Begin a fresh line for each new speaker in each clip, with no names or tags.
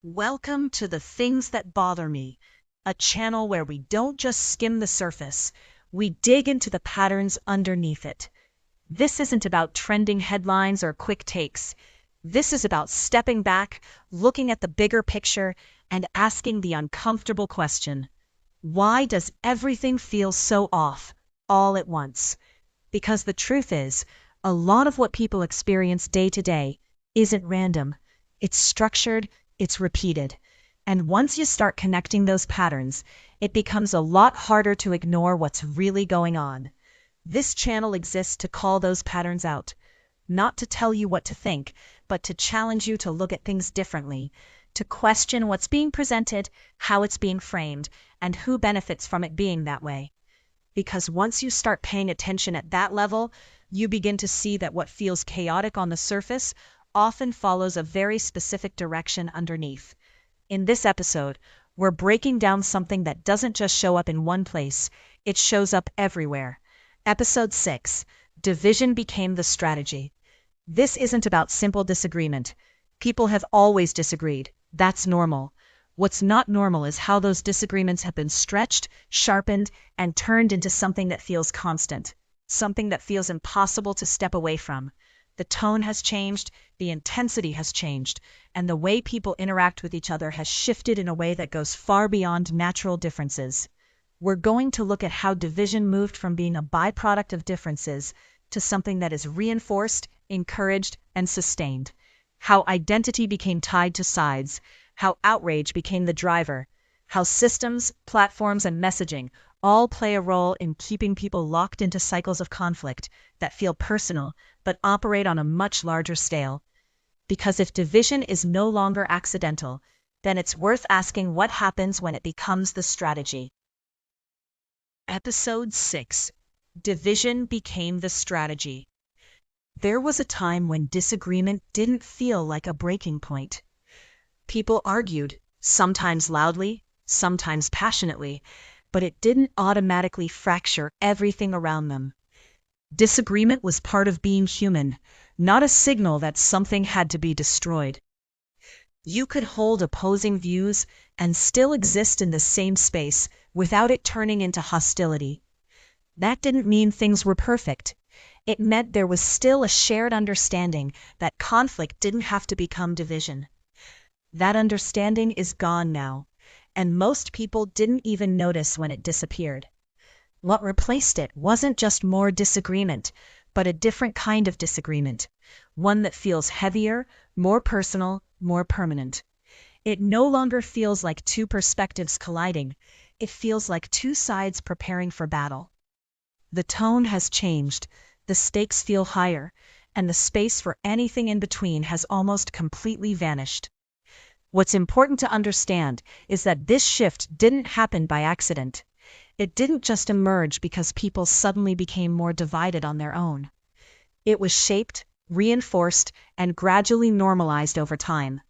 Welcome to The Things That Bother Me, a channel where we don't just skim the surface, we dig into the patterns underneath it. This isn't about trending headlines or quick takes. This is about stepping back, looking at the bigger picture, and asking the uncomfortable question: why does everything feel so off, all at once? Because the truth is, a lot of what people experience day to day isn't random. It's structured, it's repeated. And once you start connecting those patterns, it becomes a lot harder to ignore what's really going on. This channel exists to call those patterns out, not to tell you what to think, but to challenge you to look at things differently, to question what's being presented, how it's being framed, and who benefits from it being that way. Because once you start paying attention at that level, you begin to see that what feels chaotic on the surface often follows a very specific direction underneath. In this episode, we're breaking down something that doesn't just show up in one place, it shows up everywhere. Episode 6, Division Became the Strategy. This isn't about simple disagreement. People have always disagreed. That's normal. What's not normal is how those disagreements have been stretched, sharpened, and turned into something that feels constant, something that feels impossible to step away from. The tone has changed, the intensity has changed, and the way people interact with each other has shifted in a way that goes far beyond natural differences. We're going to look at how division moved from being a byproduct of differences to something that is reinforced, encouraged, and sustained. How identity became tied to sides, how outrage became the driver, how systems, platforms, and messaging all play a role in keeping people locked into cycles of conflict that feel personal but operate on a much larger scale. Because if division is no longer accidental, then it's worth asking what happens when it becomes the strategy. Episode 6, Division Became the Strategy. There was a time when disagreement didn't feel like a breaking point. People argued, sometimes loudly, sometimes passionately, but it didn't automatically fracture everything around them. Disagreement was part of being human, not a signal that something had to be destroyed. You could hold opposing views and still exist in the same space without it turning into hostility. That didn't mean things were perfect. It meant there was still a shared understanding that conflict didn't have to become division. That understanding is gone now, and most people didn't even notice when it disappeared. What replaced it wasn't just more disagreement, but a different kind of disagreement, one that feels heavier, more personal, more permanent. It no longer feels like two perspectives colliding, it feels like two sides preparing for battle. The tone has changed, the stakes feel higher, and the space for anything in between has almost completely vanished. What's important to understand is that this shift didn't happen by accident. It didn't just emerge because people suddenly became more divided on their own. It was shaped, reinforced, and gradually normalized over time.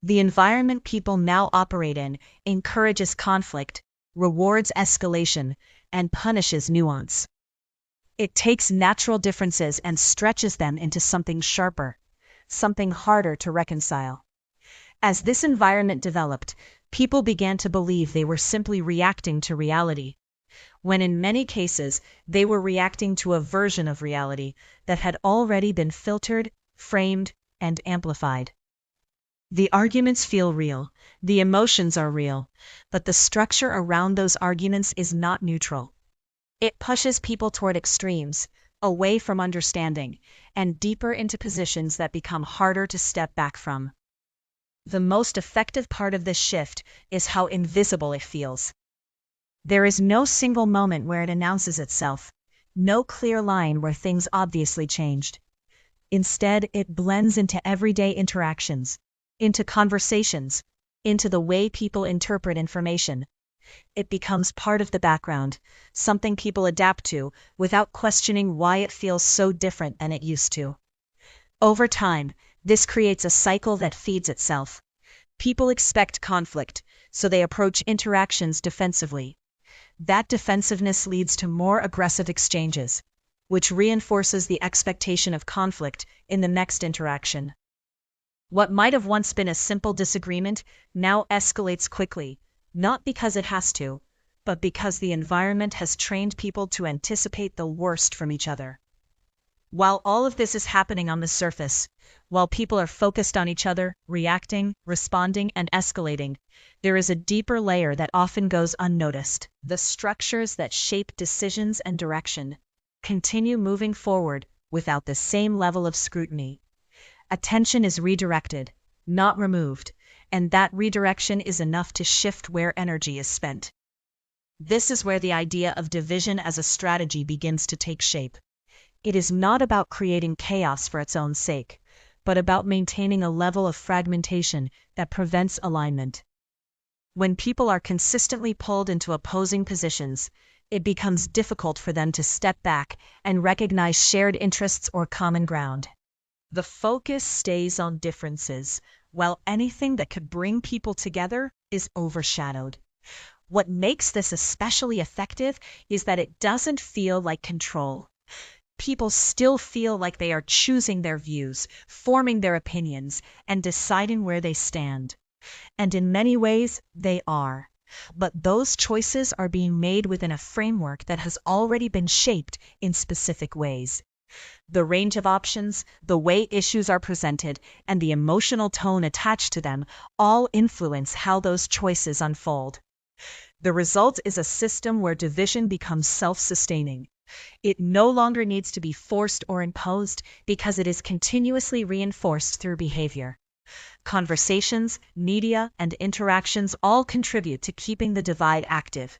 The environment people now operate in encourages conflict, rewards escalation, and punishes nuance. It takes natural differences and stretches them into something sharper, something harder to reconcile. As this environment developed, people began to believe they were simply reacting to reality, when in many cases they were reacting to a version of reality that had already been filtered, framed, and amplified. The arguments feel real, the emotions are real, but the structure around those arguments is not neutral. It pushes people toward extremes, away from understanding, and deeper into positions that become harder to step back from. The most effective part of this shift is how invisible it feels. There is no single moment where it announces itself, no clear line where things obviously changed. Instead, it blends into everyday interactions, into conversations, into the way people interpret information. It becomes part of the background, something people adapt to without questioning why it feels so different than it used to. Over time, this creates a cycle that feeds itself. People expect conflict, so they approach interactions defensively. That defensiveness leads to more aggressive exchanges, which reinforces the expectation of conflict in the next interaction. What might have once been a simple disagreement now escalates quickly, not because it has to, but because the environment has trained people to anticipate the worst from each other. While all of this is happening on the surface, while people are focused on each other, reacting, responding, and escalating, there is a deeper layer that often goes unnoticed. The structures that shape decisions and direction continue moving forward without the same level of scrutiny. Attention is redirected, not removed, and that redirection is enough to shift where energy is spent. This is where the idea of division as a strategy begins to take shape. It is not about creating chaos for its own sake, but about maintaining a level of fragmentation that prevents alignment. When people are consistently pulled into opposing positions, it becomes difficult for them to step back and recognize shared interests or common ground. The focus stays on differences, while anything that could bring people together is overshadowed. What makes this especially effective is that it doesn't feel like control. People still feel like they are choosing their views, forming their opinions, and deciding where they stand. And in many ways, they are. But those choices are being made within a framework that has already been shaped in specific ways. The range of options, the way issues are presented, and the emotional tone attached to them all influence how those choices unfold. The result is a system where division becomes self-sustaining. It no longer needs to be forced or imposed because it is continuously reinforced through behavior. Conversations, media, and interactions all contribute to keeping the divide active.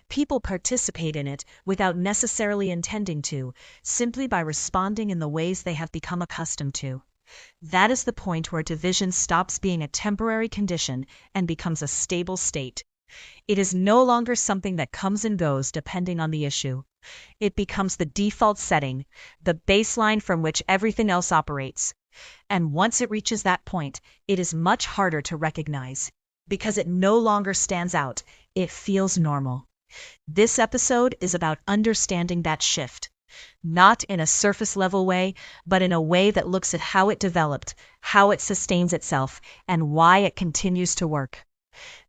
People participate in it without necessarily intending to, simply by responding in the ways they have become accustomed to. That is the point where division stops being a temporary condition and becomes a stable state. It is no longer something that comes and goes depending on the issue. It becomes the default setting, the baseline from which everything else operates. And once it reaches that point, it is much harder to recognize. Because it no longer stands out, it feels normal. This episode is about understanding that shift. Not in a surface-level way, but in a way that looks at how it developed, how it sustains itself, and why it continues to work.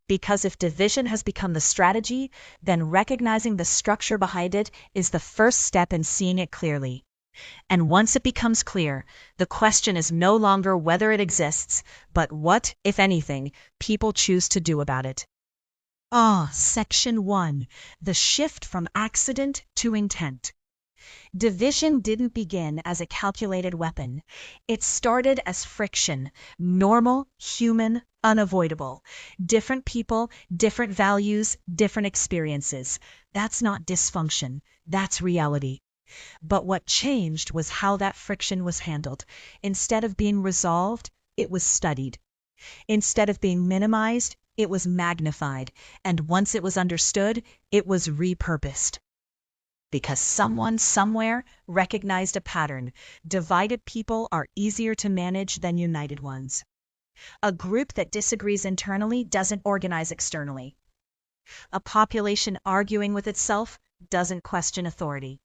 Because if division has become the strategy, then recognizing the structure behind it is the first step in seeing it clearly. And once it becomes clear, the question is no longer whether it exists, but what, if anything, people choose to do about it. Section 1. The shift from accident to intent. Division didn't begin as a calculated weapon. It started as friction, normal, human, unavoidable. Different people, different values, different experiences. That's not dysfunction, that's reality. But what changed was how that friction was handled. Instead of being resolved, it was studied. Instead of being minimized, it was magnified. And once it was understood, it was repurposed. Because someone somewhere recognized a pattern. Divided people are easier to manage than united ones. A group that disagrees internally doesn't organize externally. A population arguing with itself doesn't question authority.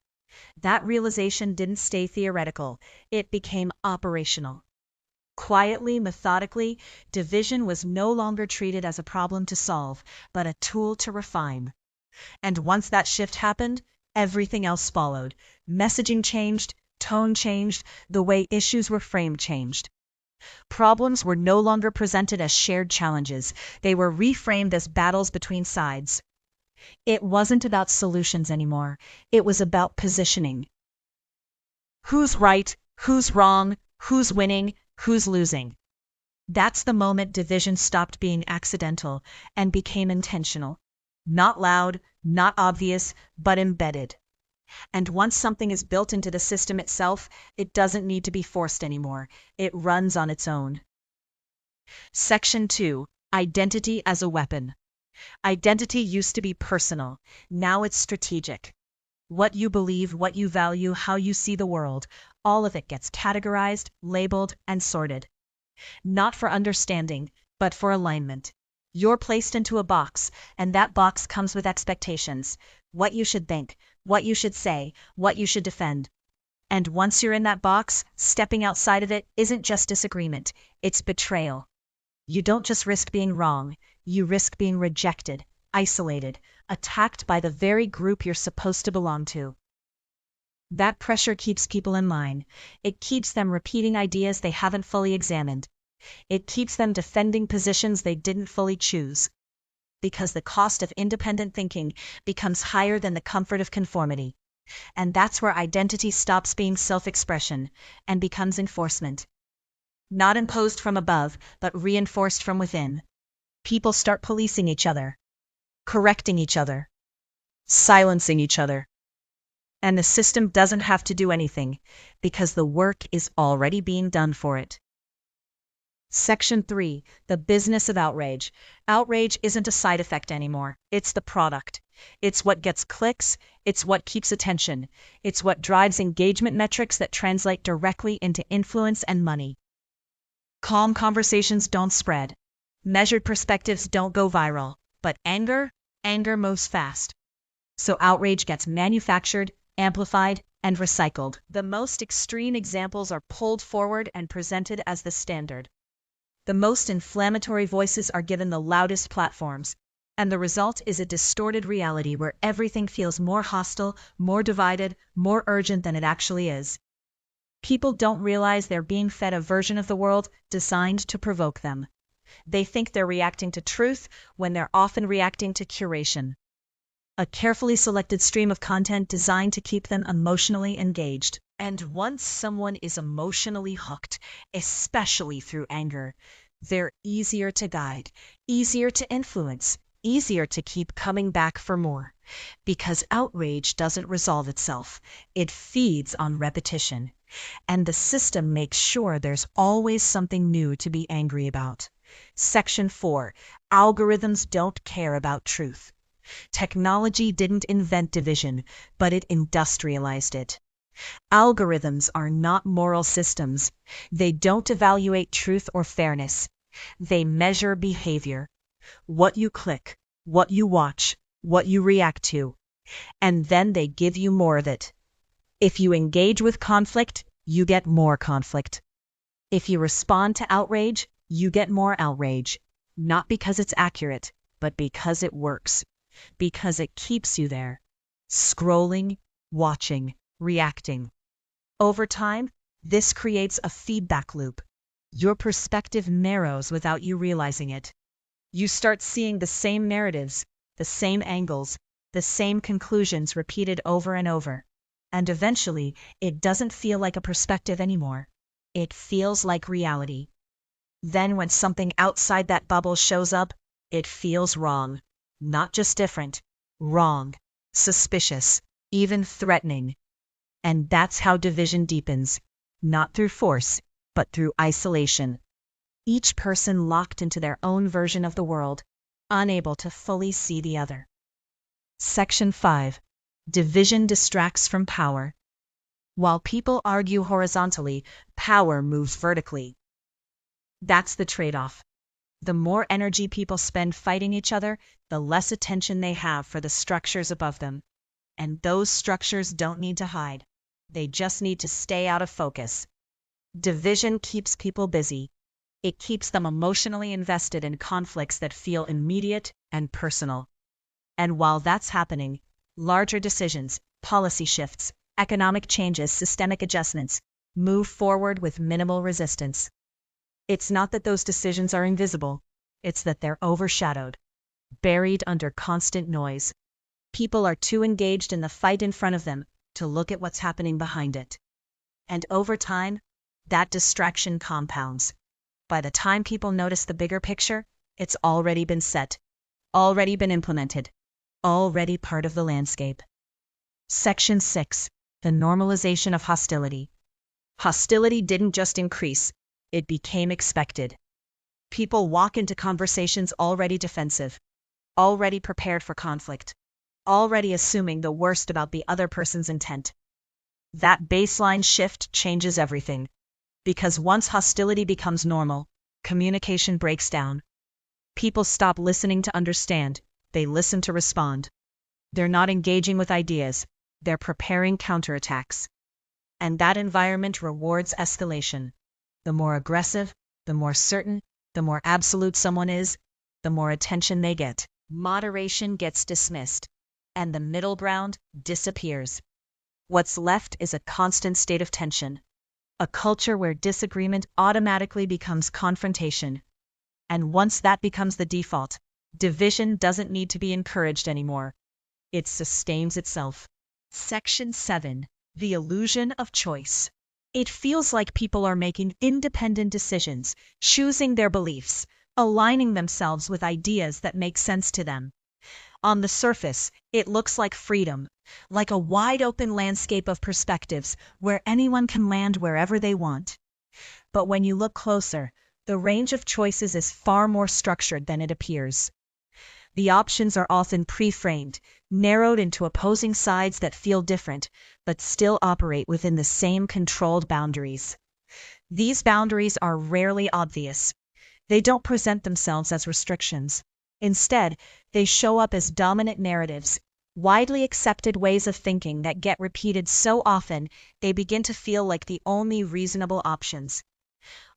That realization didn't stay theoretical, it became operational. Quietly, methodically, division was no longer treated as a problem to solve, but a tool to refine. And once that shift happened, everything else followed. Messaging changed, tone changed, the way issues were framed changed. Problems were no longer presented as shared challenges, they were reframed as battles between sides. It wasn't about solutions anymore, it was about positioning. Who's right, who's wrong, who's winning, who's losing? That's the moment division stopped being accidental and became intentional. Not loud, not obvious, but embedded. And once something is built into the system itself, it doesn't need to be forced anymore. It runs on its own. Section 2. Identity as a weapon. Identity used to be personal. Now it's strategic. What you believe, what you value, how you see the world, all of it gets categorized, labeled, and sorted. Not for understanding, but for alignment. You're placed into a box, and that box comes with expectations. What you should think, what you should say, what you should defend. And once you're in that box, stepping outside of it isn't just disagreement, it's betrayal. You don't just risk being wrong, you risk being rejected, isolated, attacked by the very group you're supposed to belong to. That pressure keeps people in line. It keeps them repeating ideas they haven't fully examined. It keeps them defending positions they didn't fully choose. Because the cost of independent thinking becomes higher than the comfort of conformity. And that's where identity stops being self-expression and becomes enforcement. Not imposed from above, but reinforced from within. People start policing each other, correcting each other, silencing each other. And the system doesn't have to do anything, because the work is already being done for it. Section 3. The business of outrage. Outrage isn't a side effect anymore. It's the product. It's what gets clicks. It's what keeps attention. It's what drives engagement metrics that translate directly into influence and money. Calm conversations don't spread. Measured perspectives don't go viral. But anger moves fast. So outrage gets manufactured, amplified, and recycled. The most extreme examples are pulled forward and presented as the standard. The most inflammatory voices are given the loudest platforms, and the result is a distorted reality where everything feels more hostile, more divided, more urgent than it actually is. People don't realize they're being fed a version of the world designed to provoke them. They think they're reacting to truth when they're often reacting to curation. A carefully selected stream of content designed to keep them emotionally engaged. And once someone is emotionally hooked, especially through anger, they're easier to guide, easier to influence, easier to keep coming back for more. Because outrage doesn't resolve itself. It feeds on repetition. And the system makes sure there's always something new to be angry about. Section 4. Algorithms don't care about truth. Technology didn't invent division, but it industrialized it. Algorithms are not moral systems. They don't evaluate truth or fairness. They measure behavior. What you click, what you watch, what you react to. And then they give you more of it. If you engage with conflict, you get more conflict. If you respond to outrage, you get more outrage. Not because it's accurate, but because it works. Because it keeps you there, scrolling, watching, reacting. Over time, this creates a feedback loop. Your perspective narrows without you realizing it. You start seeing the same narratives, the same angles, the same conclusions repeated over and over. And eventually, it doesn't feel like a perspective anymore. It feels like reality. Then when something outside that bubble shows up, it feels wrong. Not just different, wrong, suspicious, even threatening. And that's how division deepens, not through force, but through isolation. Each person locked into their own version of the world, unable to fully see the other. Section 5. Division distracts from power. While people argue horizontally, power moves vertically. That's the trade-off. The more energy people spend fighting each other, the less attention they have for the structures above them. And those structures don't need to hide. They just need to stay out of focus. Division keeps people busy. It keeps them emotionally invested in conflicts that feel immediate and personal. And while that's happening, larger decisions, policy shifts, economic changes, systemic adjustments, move forward with minimal resistance. It's not that those decisions are invisible, it's that they're overshadowed, buried under constant noise. People are too engaged in the fight in front of them to look at what's happening behind it. And over time, that distraction compounds. By the time people notice the bigger picture, it's already been set, already been implemented, already part of the landscape. Section 6. The normalization of hostility. Hostility didn't just increase. It became expected. People walk into conversations already defensive, already prepared for conflict, already assuming the worst about the other person's intent. That baseline shift changes everything. Because once hostility becomes normal, communication breaks down. People stop listening to understand, they listen to respond. They're not engaging with ideas, they're preparing counterattacks. and that environment rewards escalation. The more aggressive, the more certain, the more absolute someone is, the more attention they get. Moderation gets dismissed, and the middle ground disappears. What's left is a constant state of tension, a culture where disagreement automatically becomes confrontation. And once that becomes the default, division doesn't need to be encouraged anymore. It sustains itself. Section 7. The illusion of choice. It feels like people are making independent decisions, choosing their beliefs, aligning themselves with ideas that make sense to them. On the surface, it looks like freedom, like a wide-open landscape of perspectives where anyone can land wherever they want. But when you look closer, the range of choices is far more structured than it appears. The options are often pre-framed, narrowed into opposing sides that feel different, but still operate within the same controlled boundaries. These boundaries are rarely obvious. They don't present themselves as restrictions. Instead, they show up as dominant narratives, widely accepted ways of thinking that get repeated so often they begin to feel like the only reasonable options.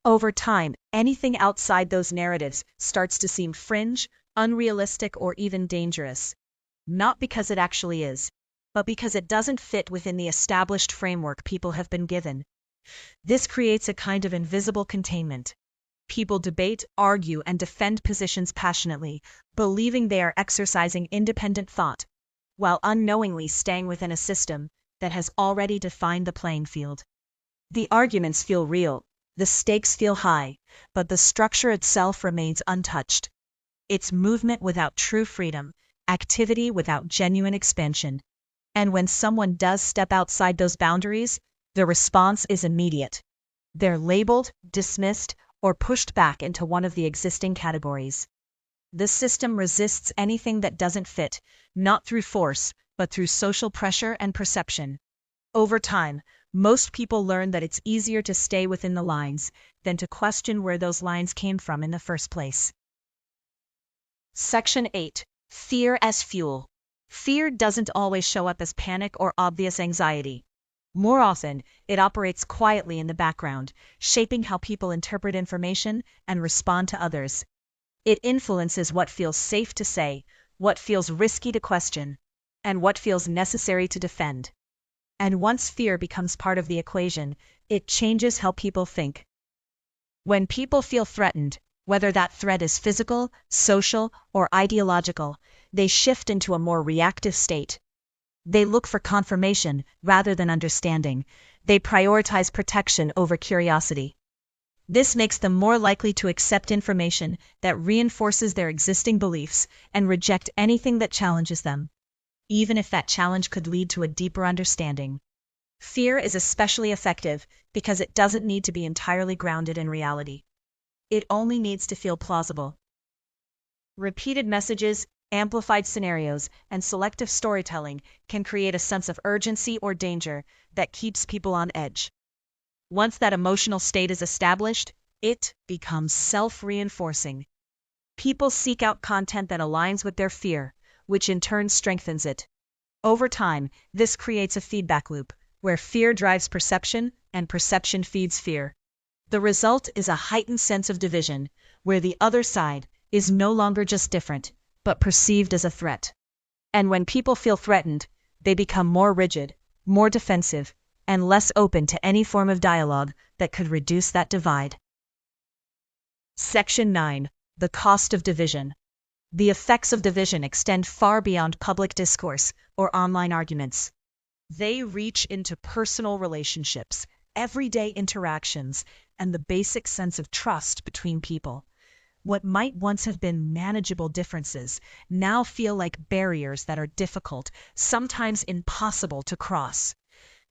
Over time, anything outside those narratives starts to seem fringe, unrealistic, or even dangerous. Not because it actually is, but because it doesn't fit within the established framework people have been given. This creates a kind of invisible containment. People debate, argue, and defend positions passionately, believing they are exercising independent thought, while unknowingly staying within a system that has already defined the playing field. The arguments feel real, the stakes feel high, but the structure itself remains untouched. It's movement without true freedom, activity without genuine expansion. And when someone does step outside those boundaries, the response is immediate. They're labeled, dismissed, or pushed back into one of the existing categories. The system resists anything that doesn't fit, not through force, but through social pressure and perception. Over time, most people learn that it's easier to stay within the lines than to question where those lines came from in the first place. Section 8. Fear as fuel. Fear doesn't always show up as panic or obvious anxiety. More often, it operates quietly in the background, shaping how people interpret information and respond to others. It influences what feels safe to say, what feels risky to question, and what feels necessary to defend. And once fear becomes part of the equation, it changes how people think. When people feel threatened, whether that threat is physical, social, or ideological, they shift into a more reactive state. They look for confirmation rather than understanding. They prioritize protection over curiosity. This makes them more likely to accept information that reinforces their existing beliefs and reject anything that challenges them, even if that challenge could lead to a deeper understanding. Fear is especially effective because it doesn't need to be entirely grounded in reality. It only needs to feel plausible. Repeated messages, amplified scenarios, and selective storytelling can create a sense of urgency or danger that keeps people on edge. Once that emotional state is established, it becomes self-reinforcing. People seek out content that aligns with their fear, which in turn strengthens it. Over time, this creates a feedback loop, where fear drives perception and perception feeds fear. The result is a heightened sense of division, where the other side is no longer just different, but perceived as a threat. And when people feel threatened, they become more rigid, more defensive, and less open to any form of dialogue that could reduce that divide. Section 9. The cost of division. The effects of division extend far beyond public discourse or online arguments. They reach into personal relationships, everyday interactions, and the basic sense of trust between people. What might once have been manageable differences now feel like barriers that are difficult, sometimes impossible to cross.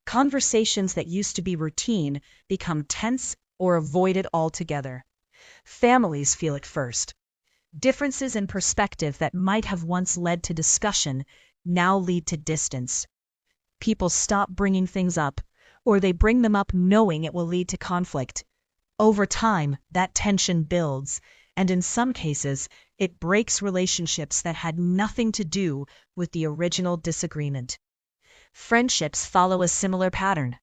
Conversations that used to be routine become tense or avoided altogether. Families feel it first. Differences in perspective that might have once led to discussion now lead to distance. People stop bringing things up, or they bring them up knowing it will lead to conflict. Over time, that tension builds, and in some cases, it breaks relationships that had nothing to do with the original disagreement. Friendships follow a similar pattern.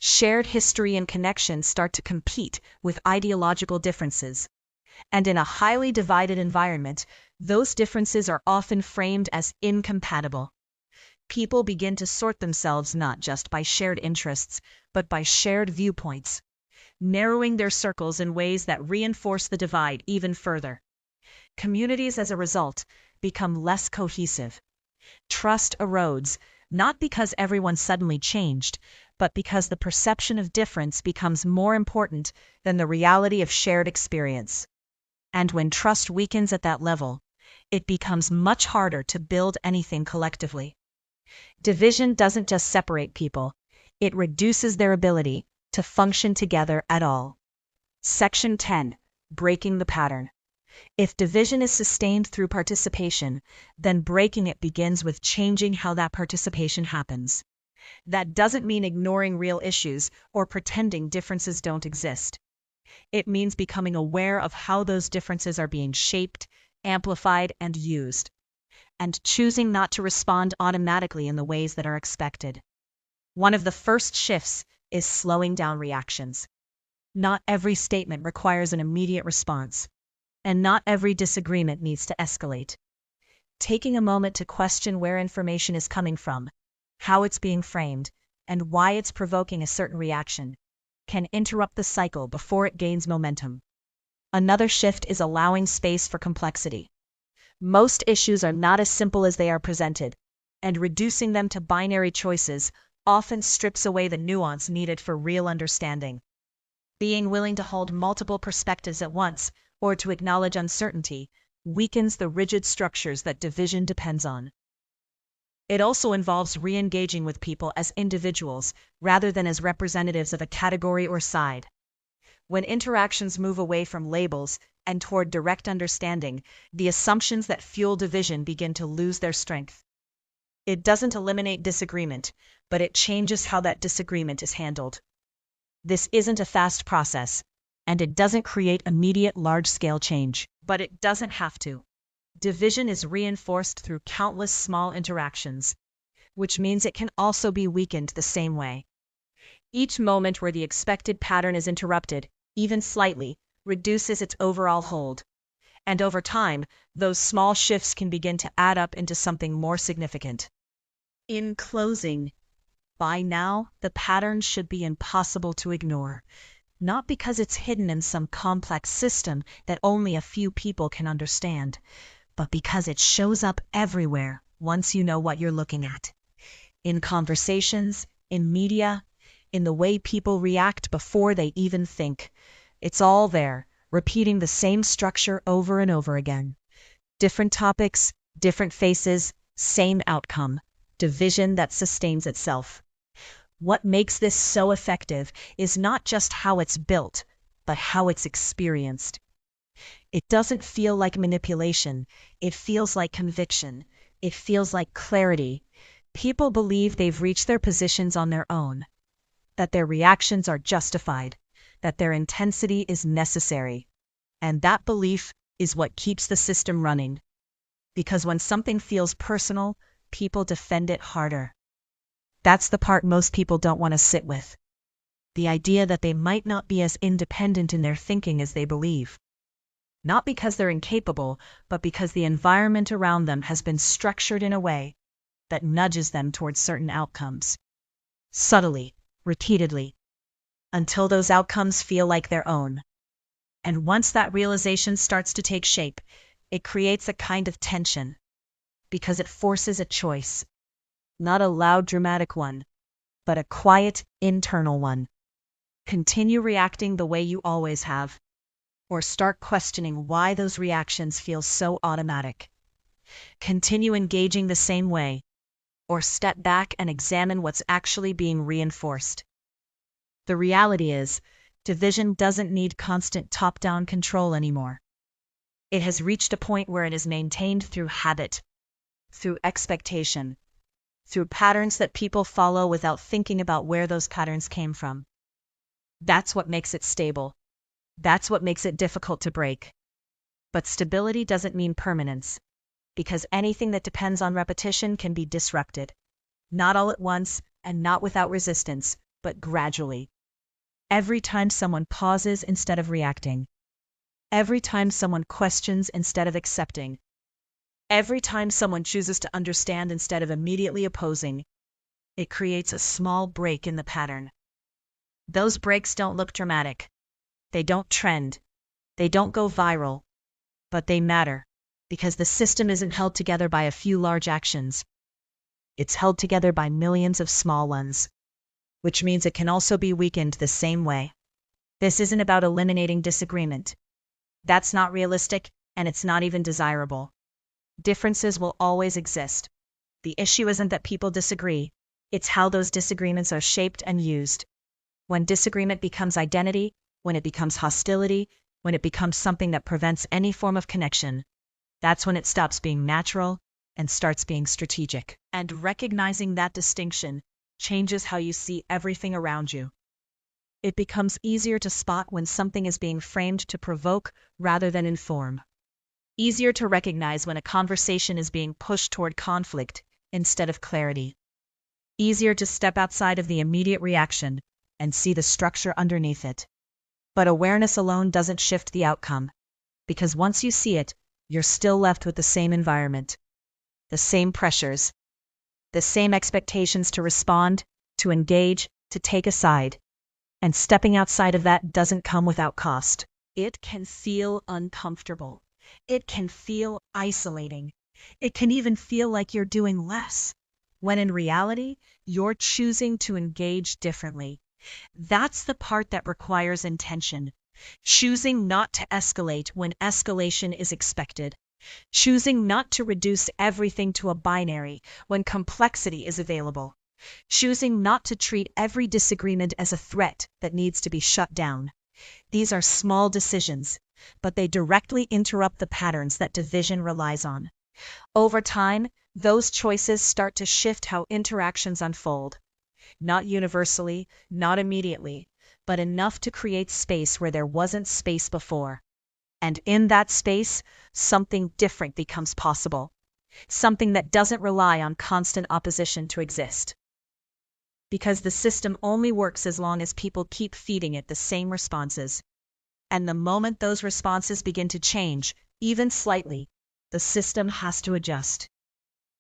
Shared history and connection start to compete with ideological differences. And in a highly divided environment, those differences are often framed as incompatible. People begin to sort themselves not just by shared interests, but by shared viewpoints, narrowing their circles in ways that reinforce the divide even further. Communities, as a result, become less cohesive. Trust erodes, not because everyone suddenly changed, but because the perception of difference becomes more important than the reality of shared experience. And when trust weakens at that level, it becomes much harder to build anything collectively. Division doesn't just separate people, it reduces their ability to function together at all. Section 10. Breaking the pattern. If division is sustained through participation, then breaking it begins with changing how that participation happens. That doesn't mean ignoring real issues or pretending differences don't exist. It means becoming aware of how those differences are being shaped, amplified, and used, and choosing not to respond automatically in the ways that are expected. One of the first shifts is slowing down reactions. Not every statement requires an immediate response, and not every disagreement needs to escalate. Taking a moment to question where information is coming from, how it's being framed, and why it's provoking a certain reaction can interrupt the cycle before it gains momentum. Another shift is allowing space for complexity. Most issues are not as simple as they are presented, and reducing them to binary choices often strips away the nuance needed for real understanding. Being willing to hold multiple perspectives at once, or to acknowledge uncertainty, weakens the rigid structures that division depends on. It also involves re-engaging with people as individuals, rather than as representatives of a category or side. When interactions move away from labels and toward direct understanding, the assumptions that fuel division begin to lose their strength. It doesn't eliminate disagreement, but it changes how that disagreement is handled. This isn't a fast process, and it doesn't create immediate large-scale change, but it doesn't have to. Division is reinforced through countless small interactions, which means it can also be weakened the same way. Each moment where the expected pattern is interrupted, even slightly, reduces its overall hold. And over time, those small shifts can begin to add up into something more significant. In closing, by now, the pattern should be impossible to ignore, not because it's hidden in some complex system that only a few people can understand, but because it shows up everywhere once you know what you're looking at. In conversations, in media, in the way people react before they even think. It's all there, repeating the same structure over and over again. Different topics, different faces, same outcome. Division that sustains itself. What makes this so effective is not just how it's built, but how it's experienced. It doesn't feel like manipulation, it feels like conviction, it feels like clarity. People believe they've reached their positions on their own, that their reactions are justified, that their intensity is necessary. And that belief is what keeps the system running. Because when something feels personal, people defend it harder. That's the part most people don't want to sit with. The idea that they might not be as independent in their thinking as they believe. Not because they're incapable, but because the environment around them has been structured in a way that nudges them towards certain outcomes. Subtly, repeatedly, until those outcomes feel like their own. And once that realization starts to take shape, it creates a kind of tension, because it forces a choice. Not a loud, dramatic one, but a quiet, internal one. Continue reacting the way you always have, or start questioning why those reactions feel so automatic. Continue engaging the same way, or step back and examine what's actually being reinforced. The reality is, division doesn't need constant top-down control anymore. It has reached a point where it is maintained through habit, through expectation, through patterns that people follow without thinking about where those patterns came from. That's what makes it stable. That's what makes it difficult to break. But stability doesn't mean permanence, because anything that depends on repetition can be disrupted. Not all at once, and not without resistance, but gradually. Every time someone pauses instead of reacting. Every time someone questions instead of accepting. Every time someone chooses to understand instead of immediately opposing, it creates a small break in the pattern. Those breaks don't look dramatic. They don't trend. They don't go viral. But they matter, because the system isn't held together by a few large actions. It's held together by millions of small ones, which means it can also be weakened the same way. This isn't about eliminating disagreement. That's not realistic, and it's not even desirable. Differences will always exist. The issue isn't that people disagree, it's how those disagreements are shaped and used. When disagreement becomes identity, when it becomes hostility, when it becomes something that prevents any form of connection, that's when it stops being natural and starts being strategic. And recognizing that distinction changes how you see everything around you. It becomes easier to spot when something is being framed to provoke rather than inform. Easier to recognize when a conversation is being pushed toward conflict instead of clarity. Easier to step outside of the immediate reaction and see the structure underneath it. But awareness alone doesn't shift the outcome, because once you see it, you're still left with the same environment, the same pressures, the same expectations to respond, to engage, to take a side. And stepping outside of that doesn't come without cost. It can feel uncomfortable. It can feel isolating. It can even feel like you're doing less, when in reality, you're choosing to engage differently. That's the part that requires intention. Choosing not to escalate when escalation is expected. Choosing not to reduce everything to a binary when complexity is available. Choosing not to treat every disagreement as a threat that needs to be shut down. These are small decisions, but they directly interrupt the patterns that division relies on. Over time, those choices start to shift how interactions unfold. Not universally, not immediately, but enough to create space where there wasn't space before. And in that space, something different becomes possible. Something that doesn't rely on constant opposition to exist. Because the system only works as long as people keep feeding it the same responses. And the moment those responses begin to change, even slightly, the system has to adjust.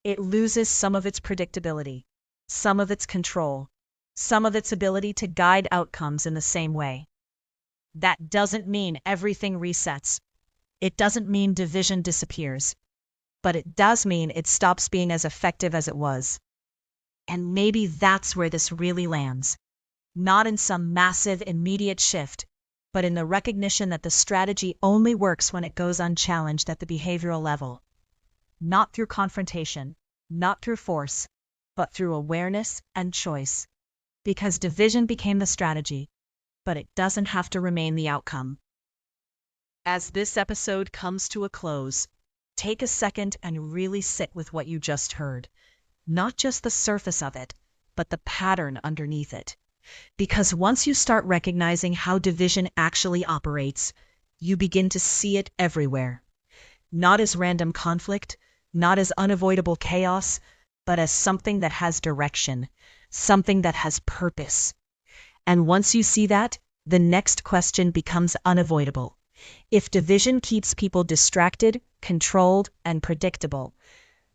It loses some of its predictability, some of its control, some of its ability to guide outcomes in the same way. That doesn't mean everything resets. It doesn't mean division disappears. But it does mean it stops being as effective as it was. And maybe that's where this really lands. Not in some massive immediate shift, but in the recognition that the strategy only works when it goes unchallenged at the behavioral level. Not through confrontation, not through force, but through awareness and choice. Because division became the strategy, but it doesn't have to remain the outcome. As this episode comes to a close, take a second and really sit with what you just heard. Not just the surface of it, but the pattern underneath it. Because once you start recognizing how division actually operates, you begin to see it everywhere. Not as random conflict, not as unavoidable chaos, but as something that has direction, something that has purpose. And once you see that, the next question becomes unavoidable. If division keeps people distracted, controlled, and predictable,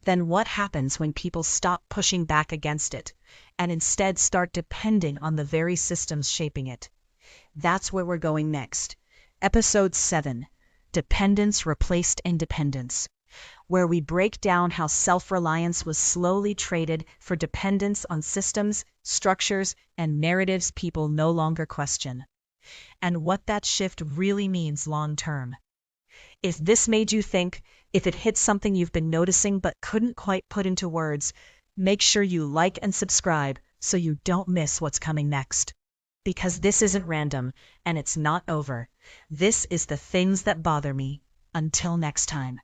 then what happens when people stop pushing back against it, and instead start depending on the very systems shaping it? That's where we're going next. Episode 7, Dependence Replaced Independence, where we break down how self-reliance was slowly traded for dependence on systems, structures, and narratives people no longer question. And what that shift really means long-term. If this made you think, if it hit something you've been noticing but couldn't quite put into words, make sure you like and subscribe so you don't miss what's coming next. Because this isn't random, and it's not over. This is the things that bother me. Until next time.